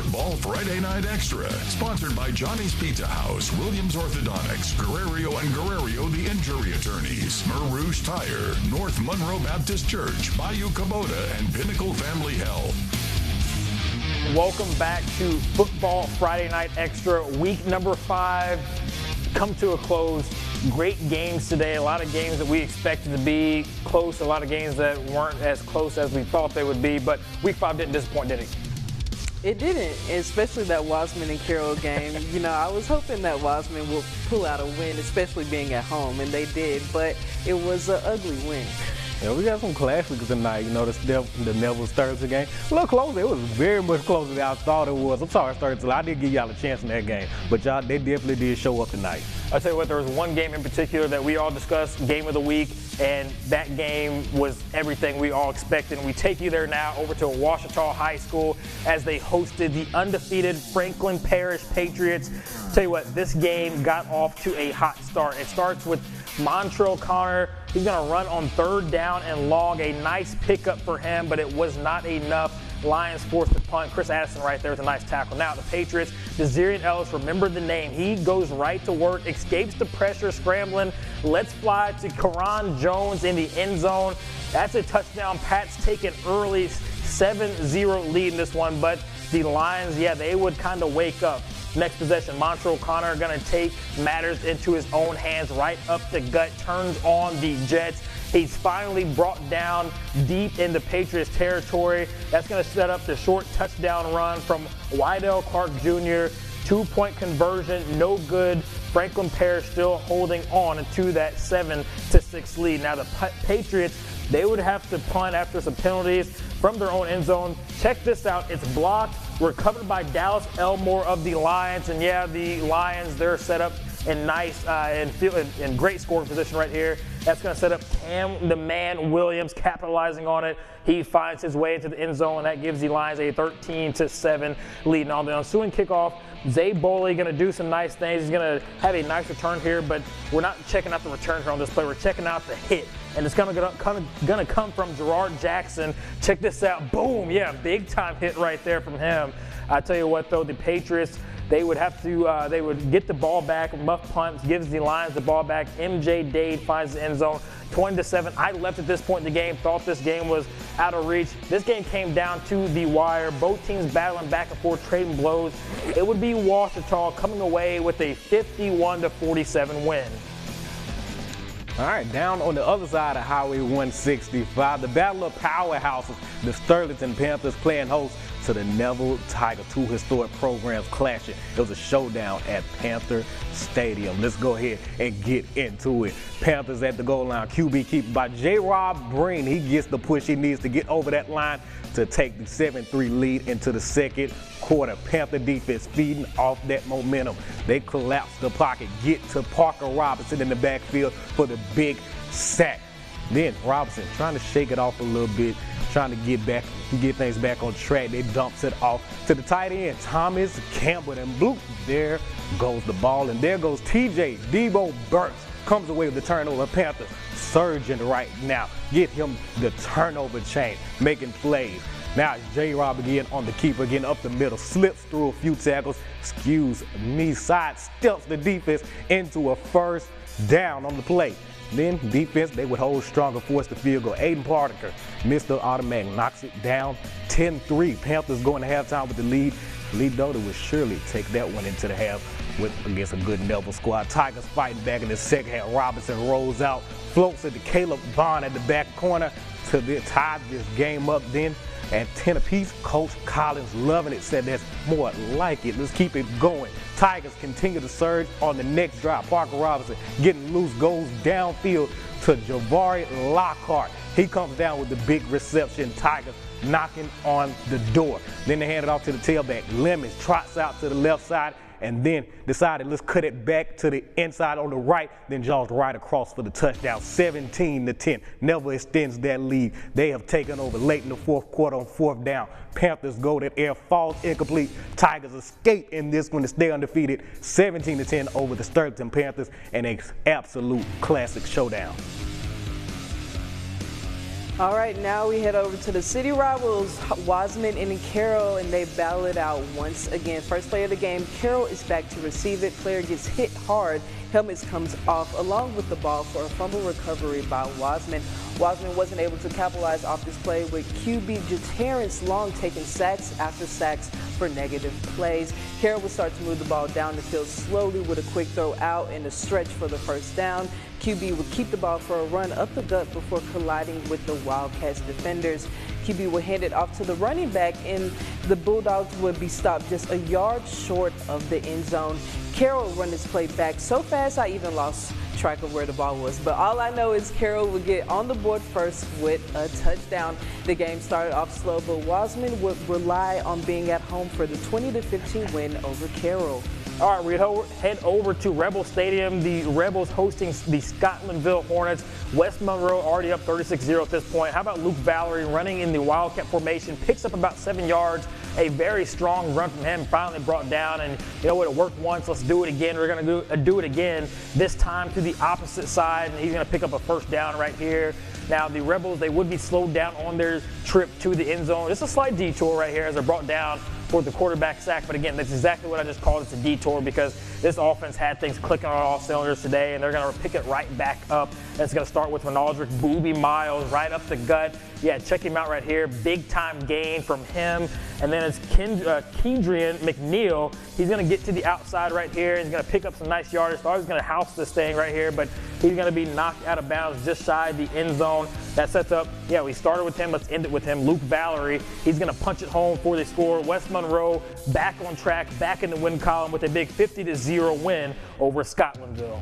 Football Friday Night Extra, sponsored by Johnny's Pizza House, Williams Orthodontics, Guerrero and Guerrero the Injury Attorneys, Mer Rouge Tire, North Monroe Baptist Church, Bayou Kubota, and Pinnacle Family Health. Welcome back to Football Friday Night Extra, week number 5, come to a close. Great games today, a lot of games that we expected to be close, a lot of games that weren't as close as we thought they would be, but week 5 didn't disappoint, did it? It didn't, especially that Wasman and Carroll game. You know, I was hoping that Wasman would pull out a win, especially being at home, and they did, but it was an ugly win. Yeah, we got some classics tonight. You know, the Neville's Thursday game. A little closer. It was very much closer than I thought it was. I'm sorry, Thursday. I did give y'all a chance in that game, but y'all, they definitely did show up tonight. I'll tell you what, there was one game in particular that we all discussed, game of the week, and that game was everything we all expected. And we take you there now over to Ouachita High School as they hosted the undefeated Franklin Parish Patriots. I'll tell you what, this game got off to a hot start. It starts with Montrell Connor. He's going to run on 3rd down and long. A nice pickup for him, but it was not enough. Lions forced the punt. Chris Addison right there with a nice tackle. Now the Patriots, Desirian Ellis, remember the name. He goes right to work, escapes the pressure, scrambling, lets fly to Karan Jones in the end zone. That's a touchdown. Pats take an early 7-0 lead in this one, but the Lions, yeah, they would kind of wake up. Next possession, Montrell Connor going to take matters into his own hands, right up the gut, turns on the Jets. He's finally brought down deep into Patriots territory. That's going to set up the short touchdown run from Wydell Clark Jr. 2-point conversion, no good. Franklin Parish still holding on to that 7-6 lead. Now the Patriots, they would have to punt after some penalties from their own end zone. Check this out. It's blocked, recovered by Dallas Elmore of the Lions. And yeah, the Lions, they're set up in nice and great scoring position right here. That's going to set up Cam the Man Williams capitalizing on it. He finds his way into the end zone, and that gives the Lions a 13-7 lead. Now on the ensuing kickoff, Zay Boley going to do some nice things. He's going to have a nice return here, but we're not checking out the return here on this play. We're checking out the hit, and it's going to come from Gerard Jackson. Check this out. Boom. Yeah, big time hit right there from him. I tell you what, though, the Patriots, they would have to, they would get the ball back. Muff punt gives the Lions the ball back. MJ Dade finds the end zone, 20-7. I left at this point in the game, thought this game was out of reach. This game came down to the wire. Both teams battling back and forth, trading blows. It would be Ouachita coming away with a 51-47 win. All right, down on the other side of Highway 165, the battle of powerhouses, the Sterlington Panthers playing host to the Neville Tiger, 2 historic programs clashing. It was a showdown at Panther Stadium. Let's go ahead and get into it. Panthers at the goal line, QB keeper by J. Rob Breen. He gets the push he needs to get over that line to take the 7-3 lead into the second quarter. Panther defense feeding off that momentum. They collapse the pocket, get to Parker Robinson in the backfield for the big sack. Then Robinson trying to shake it off a little bit, trying to get things back on track. They dumps it off to the tight end, Thomas Campbell, and bloop, there goes the ball, and there goes TJ Debo Burks. Comes away with the turnover. Panthers surging right now. Get him the turnover chain, making plays. Now it's J-Rob again on the keeper, getting up the middle, slips through a few tackles, sidesteps the defense into a first down on the play. Then defense, they would hold stronger, force the field goal. Aiden Parker, Mr. Automatic, knocks it down 10-3. Panthers going to halftime with the lead. Lee Doty would surely take that one into the half against a good Neville squad. Tigers fighting back in the second half. Robinson rolls out, floats it to Caleb Vaughn at the back corner to tie this game up. Then at 10 apiece, Coach Collins loving it, said that's more like it. Let's keep it going. Tigers continue to surge on the next drive. Parker Robinson getting loose, goes downfield to Javari Lockhart. He comes down with the big reception. Tigers knocking on the door. Then they hand it off to the tailback. Lemons trots out to the left side and then decided let's cut it back to the inside on the right, then jaws right across for the touchdown, 17-10. Neville extends that lead. They have taken over late in the fourth quarter on 4th down. Panthers go to air, falls incomplete. Tigers escape in this one to stay undefeated, 17-10 over the Sterlington Panthers, and an absolute classic showdown. All right, now we head over to the city rivals, Wiseman and Carroll, and they battle it out once again. First play of the game, Carroll is back to receive it. Player gets hit hard. Helmets comes off along with the ball for a fumble recovery by Wiseman. Wiseman wasn't able to capitalize off this play with QB Terrence Long taking sacks after sacks for negative plays. Carroll would start to move the ball down the field slowly with a quick throw out and a stretch for the first down. QB would keep the ball for a run up the gut before colliding with the Wildcats defenders. QB would hand it off to the running back, and the Bulldogs would be stopped just a yard short of the end zone. Carroll run this play back so fast I even lost track of where the ball was. But all I know is Carroll would get on the board first with a touchdown. The game started off slow, but Wiseman would rely on being at home for the 20-15 win over Carroll. All right, we head over to Rebel Stadium. The Rebels hosting the Scotlandville Hornets. West Monroe already up 36-0 at this point. How about Luke Valerie running in the Wildcat formation, picks up about 7 yards. A very strong run from him, finally brought down, and you know what, it worked once, let's do it again. We're going to do it again, this time to the opposite side, and he's going to pick up a first down right here. Now, the Rebels, they would be slowed down on their trip to the end zone. Just a slight detour right here as they're brought down for the quarterback sack. But again, that's exactly what I just called. It's a detour because this offense had things clicking on all cylinders today, and they're going to pick it right back up. And it's going to start with Aldrich Booby Miles right up the gut. Yeah, check him out right here. Big time gain from him. And then it's Kendrian McNeil. He's going to get to the outside right here. He's going to pick up some nice yardage. Thought he was going to house this thing right here, but he's going to be knocked out of bounds just shy of the end zone. That sets up, yeah, we started with him. Let's end it with him. Luke Valerie. He's going to punch it home for the score. West Monroe back on track, back in the win column with a big 50-0 win over Scotlandville.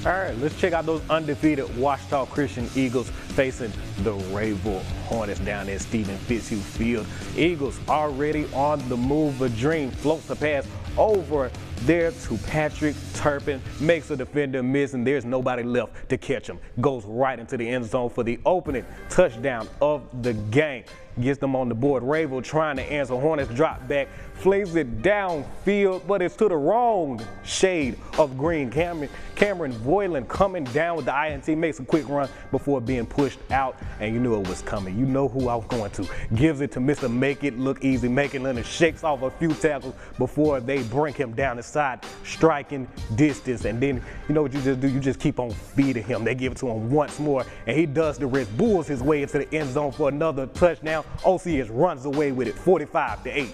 All right, let's check out those undefeated Ouachita Christian Eagles facing the Rayville Hornets down at Stephen Fitzhugh Field. Eagles already on the move. A dream floats the pass over there to Patrick Turpin, makes a defender miss, and there's nobody left to catch him. Goes right into the end zone for the opening touchdown of the game. Gets them on the board. Rayville trying to answer. Hornets drop back, flings it downfield, but it's to the wrong shade of green. Cameron Voiland coming down with the INT, makes a quick run before being pushed out, and you knew it was coming. You know who I was going to. Gives it to Mr. Make It Look Easy. Make It Leonard shakes off a few tackles before they bring him down the side, striking distance. And then, you know what you just do? You just keep on feeding him. They give it to him once more, and he does the rest. Bulls his way into the end zone for another touchdown. OCS runs away with it, 45-8.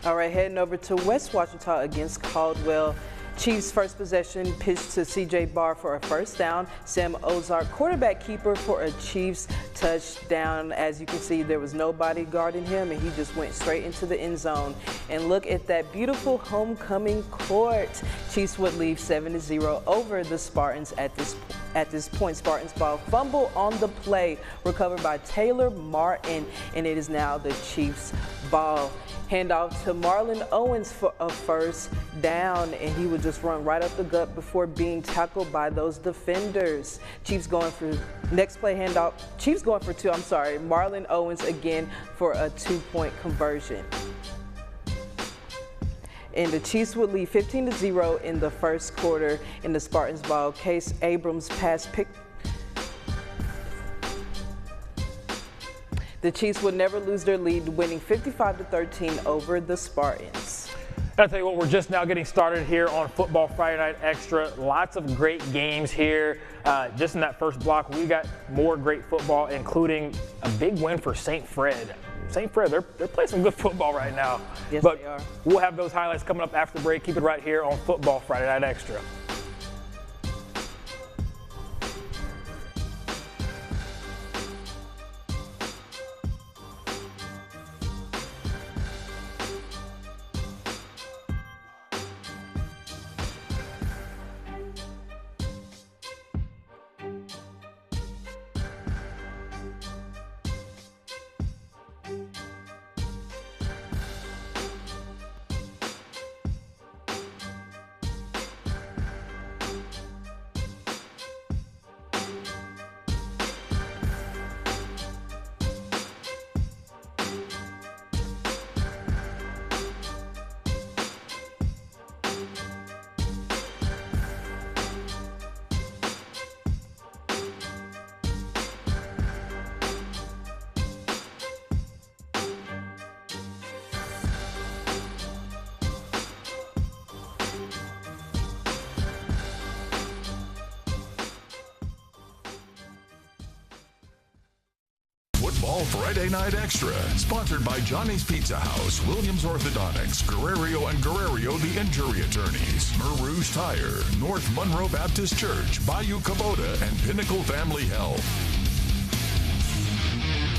All right, heading over to West Ouachita against Caldwell. Chiefs first possession, pitched to CJ Barr for a first down. Sam Ozark, quarterback keeper, for a Chiefs touchdown. As you can see, there was nobody guarding him, and he just went straight into the end zone. And look at that beautiful homecoming court. Chiefs would leave 7-0 over the Spartans at this point. Spartans ball fumble on the play, recovered by Taylor Martin, and it is now the Chiefs ball. Handoff to Marlon Owens for a first down, and he would just run right up the gut before being tackled by those defenders. Chiefs going for next play handoff. Chiefs going for two, Marlon Owens again for a 2-point conversion. And the Chiefs would lead 15-0 in the first quarter in the Spartans ball. Case Abrams pass pick. The Chiefs would never lose their lead, winning 55-13 over the Spartans. I'll tell you what, we're just now getting started here on Football Friday Night Extra. Lots of great games here. Just in that first block, we got more great football, including a big win for St. Fred. St. Fred, they're playing some good football right now. Yes, but they are. We'll have those highlights coming up after the break. Keep it right here on Football Friday Night Extra. Football Friday Night Extra, sponsored by Johnny's Pizza House, Williams Orthodontics, Guerrero and Guerrero the Injury Attorneys, Mer Rouge Tire, North Monroe Baptist Church, Bayou Kubota, and Pinnacle Family Health.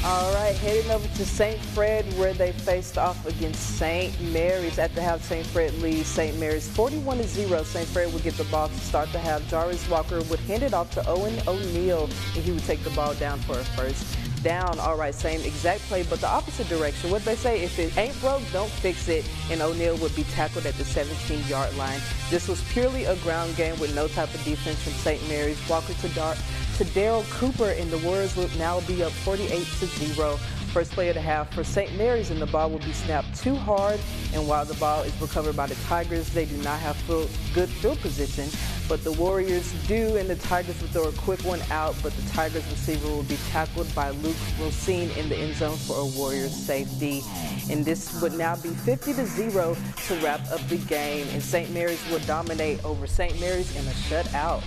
All right, heading over to St. Fred where they faced off against St. Mary's. At the half, St. Fred leads St. Mary's 41-0. St. Fred would get the ball to start the half. Jarvis Walker would hand it off to Owen O'Neal, and he would take the ball down for a first down. All right, same exact play, but the opposite direction. What they say, if it ain't broke, don't fix it, and O'Neal would be tackled at the 17-yard line. This was purely a ground game with no type of defense from St. Mary's. Walker to Daryl Cooper, and the Warriors will now be up 48-0. First play of the half for St. Mary's, and the ball will be snapped too hard, and while the ball is recovered by the Tigers, they do not have good field position, but the Warriors do, and the Tigers will throw a quick one out, but the Tigers receiver will be tackled by Luke Rosine in the end zone for a Warriors safety. And this would now be 50-0 to wrap up the game, and St. Mary's will dominate over St. Mary's in a shutout.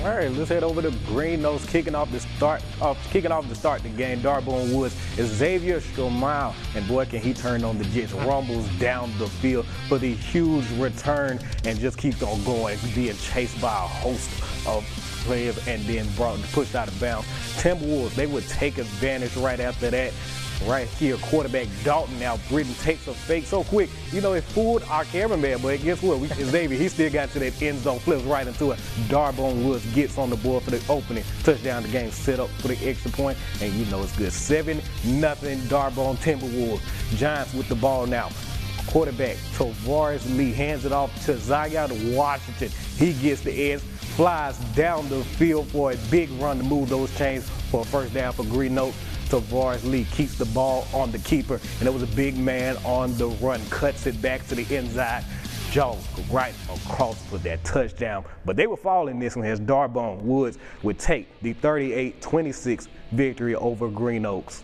All right, let's head over to Green Nose, kicking off to start the game. Darbone Woods is Xavier Stromile, and boy, can he turn on the Jets. Rumbles down the field for the huge return and just keeps on going, being chased by a host of players and then pushed out of bounds. Timberwolves, they would take advantage right after that. Right here, quarterback Dalton now. Britton takes a fake so quick. You know, it fooled our cameraman, but guess what? Xavier, he still got to that end zone, flips right into it. Darbone Woods gets on the board for the opening touchdown. The game set up for the extra point, and you know it's good. 7-0 Darbone Timberwolves. Giants with the ball now. Quarterback Tavares Lee hands it off to Zion Washington. He gets the edge, flies down the field for a big run to move those chains for a first down for Green Oak. Tavares Lee keeps the ball on the keeper, and it was a big man on the run, cuts it back to the inside, jaws right across for that touchdown. But they were falling this one as Darbone Woods would take the 38-26 victory over Green Oaks.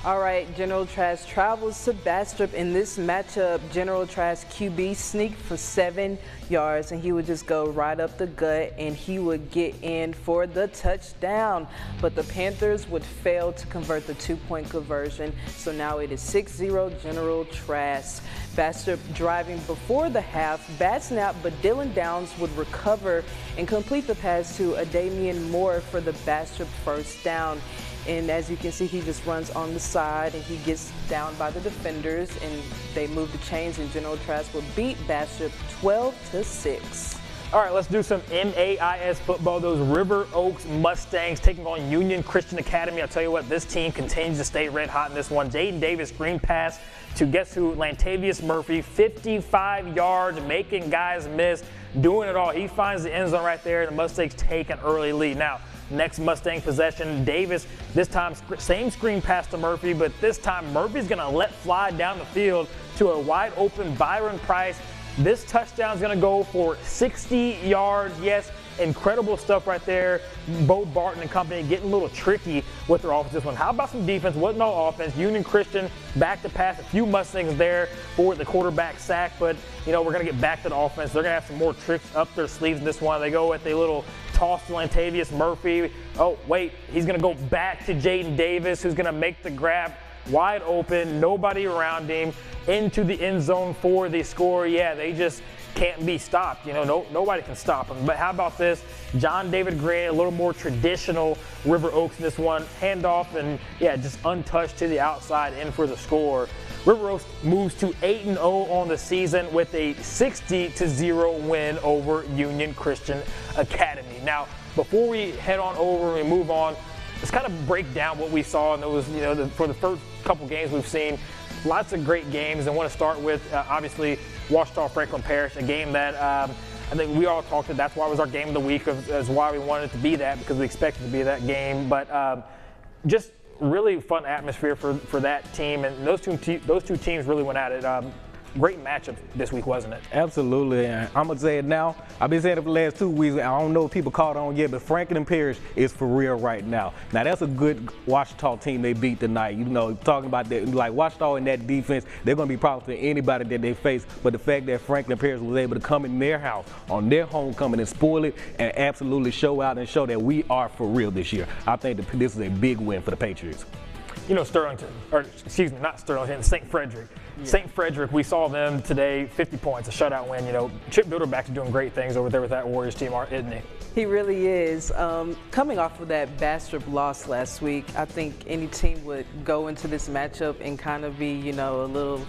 All right, General Trash travels to Bastrop. In this matchup, General Trash QB sneaked for 7 yards, and he would just go right up the gut, and he would get in for the touchdown. But the Panthers would fail to convert the 2-point conversion, so now it is 6-0 General Trash. Bastrop driving before the half, bad snap, but Dylan Downs would recover and complete the pass to Adamian Moore for the Bastrop first down. And as you can see, he just runs on the side and he gets down by the defenders, and they move the chains, and General Trash will beat Bastrop 12-6. All right, let's do some MAIS football. Those River Oaks Mustangs taking on Union Christian Academy. I'll tell you what, this team continues to stay red hot in this one. Jaden Davis, green pass to guess who? Lantavius Murphy, 55 yards, making guys miss, doing it all. He finds the end zone right there, and the Mustangs take an early lead. Now, next Mustang possession, Davis, this time same screen pass to Murphy, but this time Murphy's going to let fly down the field to a wide open Byron Price. This touchdown is going to go for 60 yards. Yes, incredible stuff right there. Bo Barton and company getting a little tricky with their offense this one. How about some defense? Wasn't no offense. Union Christian back to pass. A few Mustangs there for the quarterback sack, but you know, we're going to get back to the offense. They're going to have some more tricks up their sleeves in this one. They go with a little toss to Lantavius Murphy. Oh, wait, he's going to go back to Jaden Davis, who's going to make the grab. Wide open, nobody around him, into the end zone for the score. Yeah, they just can't be stopped. You know, nobody can stop them. But how about this? John David Green, a little more traditional River Oaks in this one. Handoff and, yeah, just untouched to the outside, in for the score. River Oaks moves to 8-0 on the season with a 60-0 win over Union Christian Academy. Now, before we head on over and move on, let's kind of break down what we saw in those, you know, for the first couple games we've seen. Lots of great games. I want to start with, obviously, Ouachita Franklin Parish, a game that I think we all talked about. That's why it was our game of the week, as why we wanted it to be that, because we expected it to be that game. But just really fun atmosphere for that team, and those two teams really went at it. great matchup this week, wasn't it? Absolutely, and I'm gonna say it now. I've been saying it for the last 2 weeks. I don't know if people caught on yet, but Franklin Parish is for real right now. Now that's a good Ouachita team they beat tonight. You know, talking about that, like Ouachita in that defense, they're gonna be problems for anybody that they face. But the fact that Franklin Parish was able to come in their house on their homecoming and spoil it and absolutely show out and show that we are for real this year, I think this is a big win for the Patriots. You know, Sterlington, or excuse me, not Sterlington, St. Frederick. Yeah. St. Frederick, we saw them today, 50 points, a shutout win. You know, Chip Bilderback's doing great things over there with that Warriors team, isn't he? He really is. Coming off of that Bastrop loss last week, I think any team would go into this matchup and kind of be, you know, a little,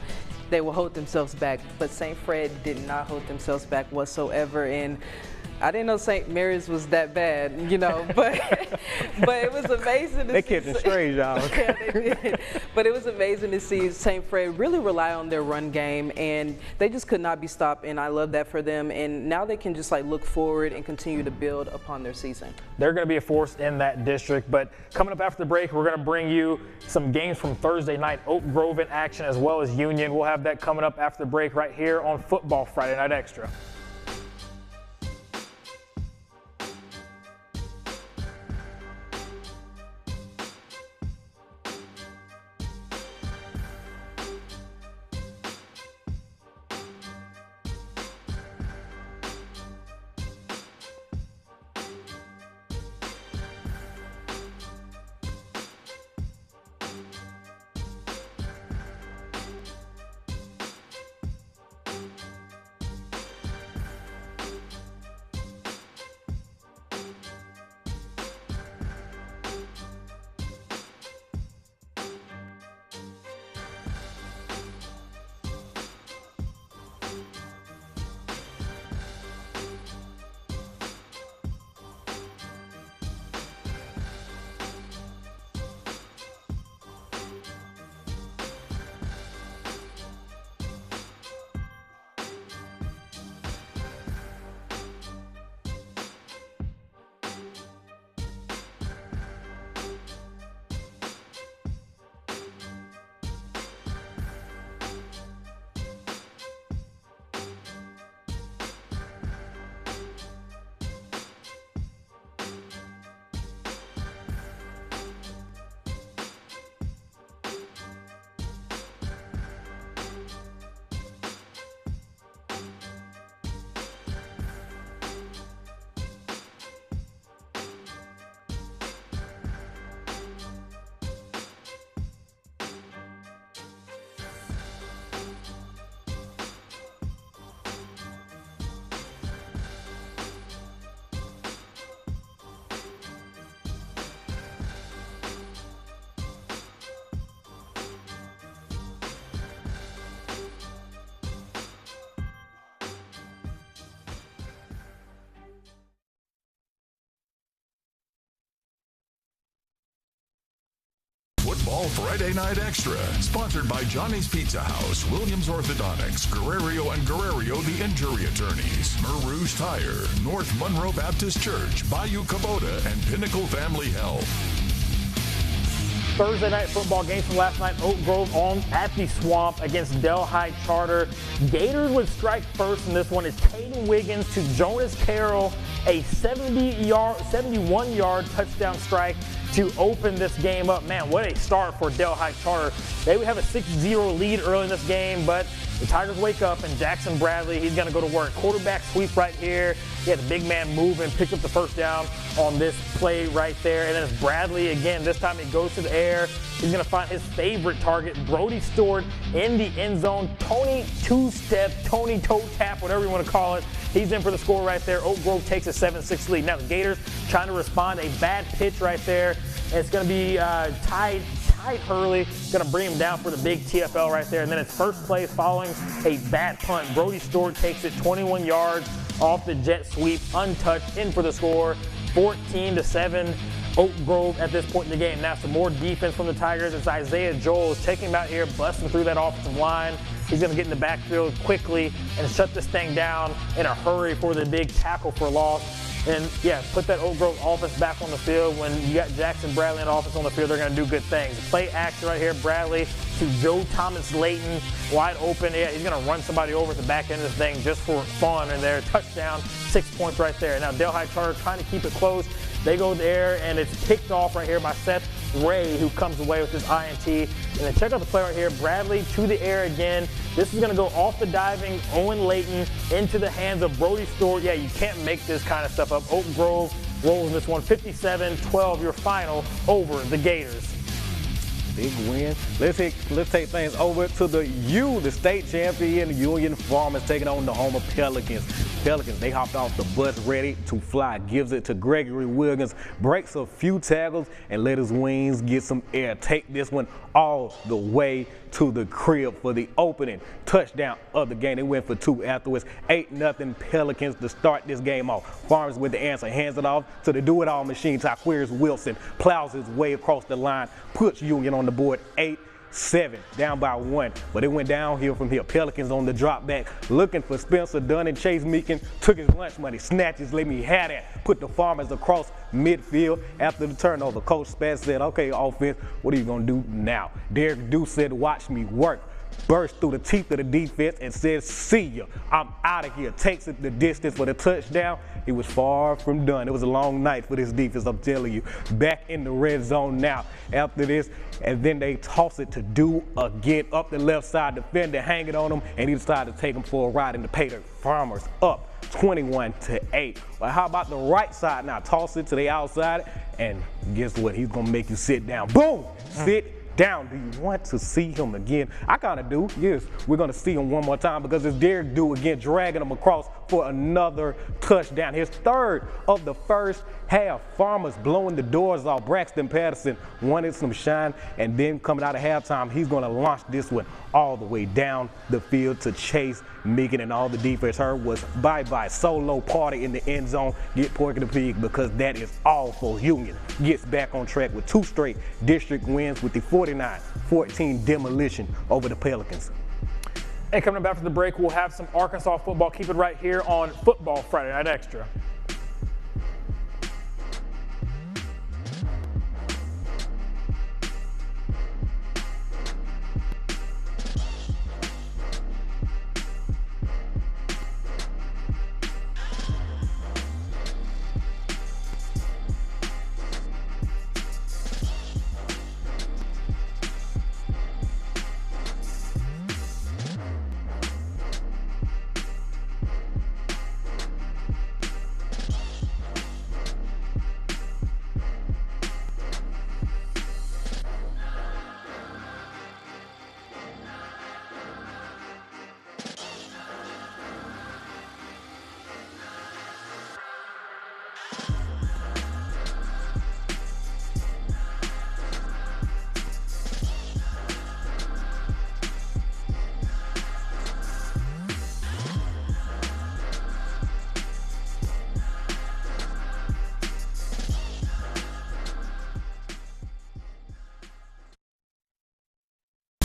they will hold themselves back. But St. Fred did not hold themselves back whatsoever. And I didn't know St. Mary's was that bad, you know, but it was amazing to see. They kept it straight, y'all. Yeah, they did. But it was amazing to see St. Fred really rely on their run game, and they just could not be stopped, and I love that for them. And now they can just like look forward and continue to build upon their season. They're going to be a force in that district, but coming up after the break, we're going to bring you some games from Thursday night, Oak Grove in action as well as Union. We'll have that coming up after the break right here on Football Friday Night Extra. Football Friday Night Extra, sponsored by Johnny's Pizza House, Williams Orthodontics, Guerrero and Guerrero the Injury Attorneys, Mer Rouge Tire, North Monroe Baptist Church, Bayou Kubota, and Pinnacle Family Health. Thursday night football games from last night, Oak Grove on at the Swamp against Delhi Charter. Gators would strike first in this one. It's Caden Wiggins to Jonas Carroll, a 71-yard touchdown strike to open this game up. Man, what a start for Delhi Charter. They would have a 6-0 lead early in this game, but the Tigers wake up, and Jackson Bradley, he's going to go to work. Quarterback sweep right here. He had the big man moving, picked up the first down on this play right there. And then it's Bradley again. This time he goes to the air. He's going to find his favorite target, Brody Stewart, in the end zone. Tony two-step, Tony toe tap, whatever you want to call it. He's in for the score right there. Oak Grove takes a 7-6 lead. Now the Gators trying to respond. A bad pitch right there. And it's going to be Ty Hurley. Going to bring him down for the big TFL right there. And then it's first play following a bad punt. Brody Stewart takes it 21 yards off the jet sweep, untouched, in for the score. 14-7. Oak Grove at this point in the game. Now some more defense from the Tigers. It's Isaiah Joels taking him out here, busting through that offensive line. He's going to get in the backfield quickly and shut this thing down in a hurry for the big tackle for loss. And, yeah, put that Oak Grove offense back on the field. When you got Jackson Bradley and offense on the field, they're going to do good things. Play action right here, Bradley to Joe Thomas Layton, wide open. Yeah, he's going to run somebody over at the back end of this thing just for fun. And there, touchdown, 6 points right there. Now, Delhi Charter trying to keep it close. They go there, and it's picked off right here by Seth Ray, who comes away with his INT. And then check out the play right here. Bradley to the air again. This is going to go off the diving Owen Layton into the hands of Brody Stewart. Yeah, you can't make this kind of stuff up. Oak Grove rolls this one 57-12, your final over the Gators. Big win. Let's take things over to the U, the state champion Union Farmers taking on the Homer Pelicans. Pelicans, they hopped off the bus ready to fly. Gives it to Gregory Williams, breaks a few tackles and let his wings get some air. Take this one all the way to the crib for the opening touchdown of the game. They went for 2 afterwards. 8-0 Pelicans to start this game off. Farmers with the answer, hands it off to the do-it-all machine. Tyquarius Wilson plows his way across the line, puts Union on the board 8-7, down by 1. But it went downhill from here. Pelicans on the drop back, looking for Spencer Dunn, and Chase Meekin took his lunch money, snatches, let me have that. Put the Farmers across midfield after the turnover. Coach Spatz said, okay, offense, what are you going to do now? Derek Deuce said, watch me work. Burst through the teeth of the defense and says, see ya, I'm out of here. Takes it the distance for the touchdown. It was far from done. It was a long night for this defense, I'm telling you. Back in the red zone now after this, and then they toss it to Do again up the left side. Defender hanging on him, and he decided to take him for a ride and to pay the Farmers up 21-8. Well, how about the right side now? Toss it to the outside, and guess what? He's gonna make you sit down. Boom! Sit down. Do you want to see him again? I kind of do. Yes, we're going to see him one more time because it's Derek Dew again dragging him across for another touchdown. His third of the first half. Farmers blowing the doors off. Braxton Patterson wanted some shine, and then coming out of halftime, he's going to launch this one all the way down the field to Chase Meekin, and all the defense heard was bye-bye. Solo party in the end zone. Get Porky the Pig because that is all for Union. Gets back on track with 2 straight district wins with the 49-14 demolition over the Pelicans. And coming up after the break, we'll have some Arkansas football. Keep it right here on Football Friday Night Extra.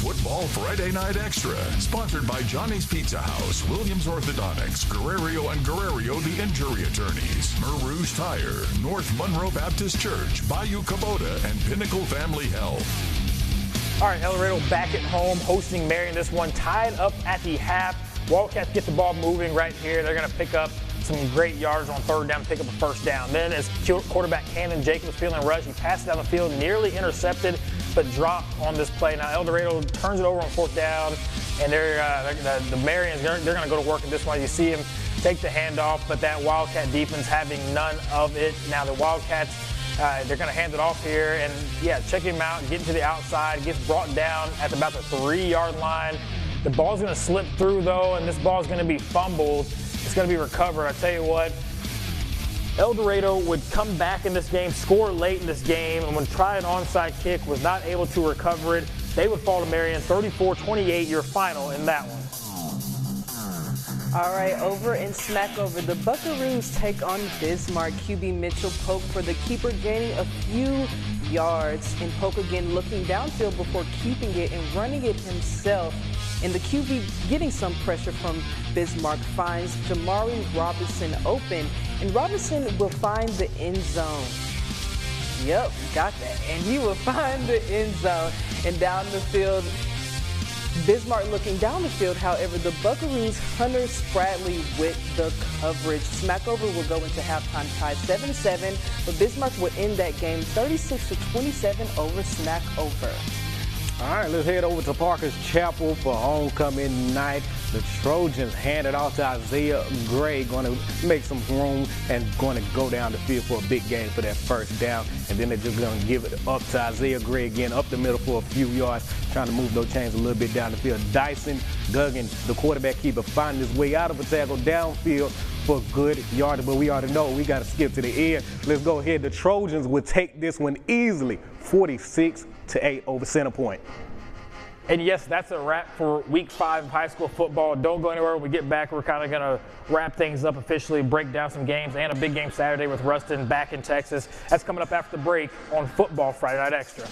Football Friday Night Extra, sponsored by Johnny's Pizza House, Williams Orthodontics, Guerrero and Guerrero the Injury Attorneys, Mer Rouge Tire, North Monroe Baptist Church, Bayou Kubota, and Pinnacle Family Health. All right, El Dorado back at home, hosting Marion. This one tied up at the half. Wildcats get the ball moving right here. They're going to pick up some great yards on third down, pick up a first down. Then as quarterback Cannon Jacobs feeling rushed, he passes down the field, nearly intercepted, but dropped on this play. Now El Dorado turns it over on fourth down, and the Marions, they're going to go to work at this one. You see him take the handoff, but that Wildcat defense having none of it. Now the Wildcats, they're going to hand it off here, and yeah, check him out, getting to the outside, gets brought down at about the 3-yard line. The ball's going to slip through though, and this ball's going to be fumbled. It's going to be recovered. I tell you what, El Dorado would come back in this game, score late in this game, and when try an onside kick, was not able to recover it. They would fall to Marion 34-28, your final in that one. All right, over in Smackover, the Buckaroos take on Bismarck. QB Mitchell Polk for the keeper, gaining a few yards. And Polk again looking downfield before keeping it and running it himself. And the QB getting some pressure from Bismarck finds Jamari Robinson open, And Robinson will find the end zone. Yep, got that. And he will find the end zone. And down the field, Bismarck looking down the field. However, the Buckaroos, Hunter Spradley with the coverage. Smackover will go into halftime tied 7-7, but Bismarck will end that game 36-27 over Smackover. All right, let's head over to Parker's Chapel for homecoming night. The Trojans handed off to Isaiah Gray, going to make some room and going to go down the field for a big game for that first down. And then they're just going to give it up to Isaiah Gray again, up the middle for a few yards, trying to move those chains a little bit down the field. Dyson Duggan, the quarterback keeper, finding his way out of a tackle downfield for good yardage. But we already know we got to skip to the end. Let's go ahead. The Trojans would take this one easily, 46-8 over Center Point. And yes, that's a wrap for week 5 of high school football. Don't go anywhere. When we get back, we're kind of going to wrap things up officially, break down some games, and a big game Saturday with Ruston back in Texas. That's coming up after the break on Football Friday Night Extra.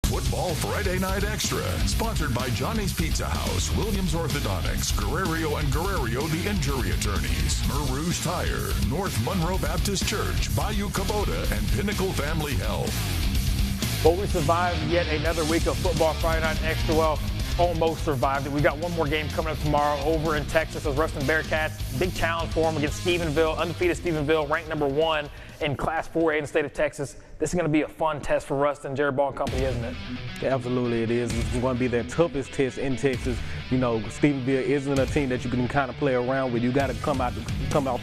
Football Friday Night Extra, sponsored by Johnny's Pizza House, Williams Orthodontics, Guerrero and Guerrero the Injury Attorneys, Mer Rouge Tire, North Monroe Baptist Church, Bayou Kubota, and Pinnacle Family Health. Well, we survived yet another week of Football Friday Night Extra. Well, almost survived it. We got one more game coming up tomorrow over in Texas. Those Ruston Bearcats, big challenge for them against Stephenville, undefeated Stephenville, ranked number 1 in Class 4A in the state of Texas. This is going to be a fun test for Ruston, Jared Ball and company, isn't it? Yeah, absolutely it is. It's going to be their toughest test in Texas. You know, Stephenville isn't a team that you can kind of play around with. You got to come off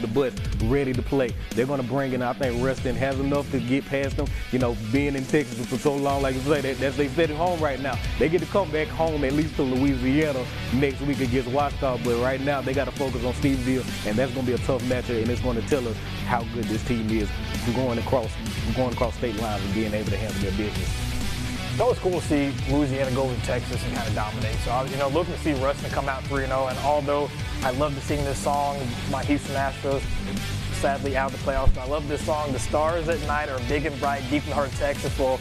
the bus ready to play. They're going to bring in, I think Ruston has enough to get past them. You know, being in Texas for so long, like you say, that's they set at home right now. They get to come back home at least to Louisiana next week against Washita. But right now they got to focus on Stephenville, and that's going to be a tough matchup, and it's going to tell us how good this team is going across state lines and being able to handle their business. It's always cool to see Louisiana go to Texas and kind of dominate. So I was, looking to see Ruston come out 3-0. And although I love to sing this song, my Houston Astros sadly out of the playoffs. I love this song. The stars at night are big and bright, deep in the heart of Texas. Well,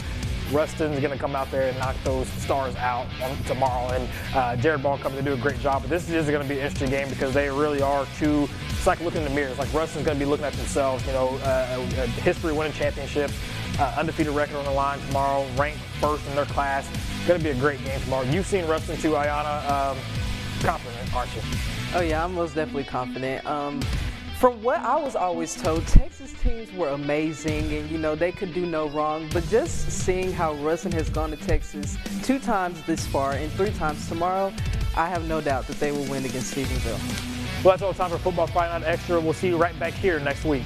Ruston's going to come out there and knock those stars out tomorrow. And Jared Ball coming to do a great job. But this is going to be an interesting game because they really are two. It's like looking in the mirror. It's like Ruston's going to be looking at themselves. History winning championships. Undefeated record on the line tomorrow, ranked first in their class. Going to be a great game tomorrow. You've seen Ruston too, Ayana. Confident, aren't you? Oh yeah, I'm most definitely confident. From what I was always told, Texas teams were amazing and, you know, they could do no wrong. But just seeing how Russell has gone to Texas 2 times this far and 3 times tomorrow, I have no doubt that they will win against Stephenville. Well, that's all the time for Football Friday Night Extra. We'll see you right back here next week.